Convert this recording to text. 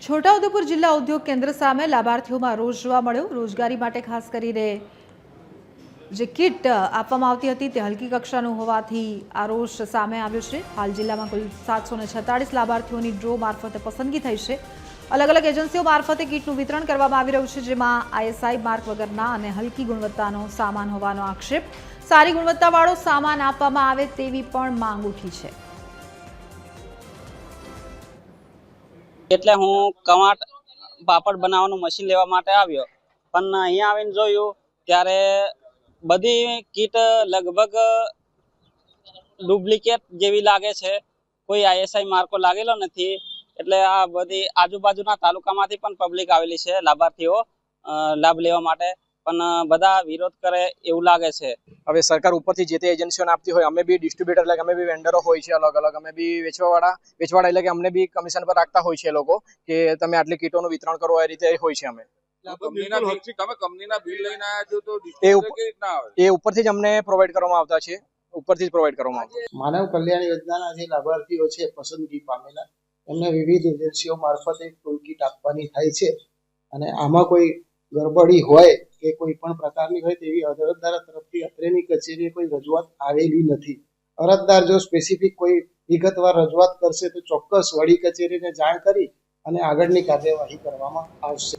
છોટાઉદેપુર જિલ્લા ઉદ્યોગ કેન્દ્ર સામે લાભાર્થીઓમાં રોષ જોવા મળ્યો। રોજગારી માટે ખાસ કરીને જે કિટ આપવામાં આવતી હતી તે હલકી કક્ષાનું હોવાથી આ રોષ સામે આવ્યો છે। હાલ જિલ્લામાં કુલ 746 લાભાર્થીઓની ડ્રો મારફતે પસંદગી થઈ છે। અલગ અલગ એજન્સીઓ મારફતે કિટનું વિતરણ કરવામાં આવી રહ્યું છે, જેમાં આઈએસઆઈ માર્ક વગરના અને હલકી ગુણવત્તાનો સામાન હોવાનો આક્ષેપ। સારી ગુણવત્તાવાળો સામાન આપવામાં આવે તેવી પણ માંગ ઉઠી છે। એટલે હું કવાટ પાપડ બનાવવાનું મશીન લેવા માટે આવ્યો, પણ અહીંયા આવીને જોયું ત્યારે બધી કીટ લગભગ ડુપ્લિકેટ જેવી લાગે છે। કોઈ આઈએસઆઈ માર્કો લાગેલો નથી। એટલે આ બધી આજુબાજુના તાલુકામાંથી પણ પબ્લિક આવેલી છે લાભાર્થીઓ લાભ લેવા માટે, પણ બધા વિરોધ કરે એવું લાગે છે। હવે સરકાર ઉપરથી જે તે એજન્સીઓને આપતી હોય, અમે બી ડિસ્ટ્રીબ્યુટર એટલે કે અમે બી વેન્ડરો હોય છે, અલગ અલગ અમે બી વેચવાવાળા એટલે કે અમને બી કમિશન પર રાખતા હોય છે લોકો કે તમે આટલી કીટોનું વિતરણ કરો, એ રીતે હોય છે। અમે એ ઉપરથી જ અમને પ્રોવાઈડ કરવામાં આવતા છે, ઉપરથી જ પ્રોવાઈડ કરવામાં આવતા। માનવ કલ્યાણ યોજનાના જે લાભાર્થીઓ છે પસંદગી પામેલા, એમને વિવિધ એજન્સીઓ મારફતે ટૂલ કીટ આપવાની થાય છે, અને આમાં કોઈ ગરબડી હોય કે કોઈ પણ પ્રકારની હોય તેવી અરજદાર તરફથી અત્રેની કચેરીએ કોઈ રજૂઆત આવેલી નથી। અરજદાર જો સ્પેસિફિક કોઈ વિગતવાર રજૂઆત કરશે તો ચોક્કસ વડી કચેરીને જાણ કરી અને આગળની કાર્યવાહી કરવામાં આવશે।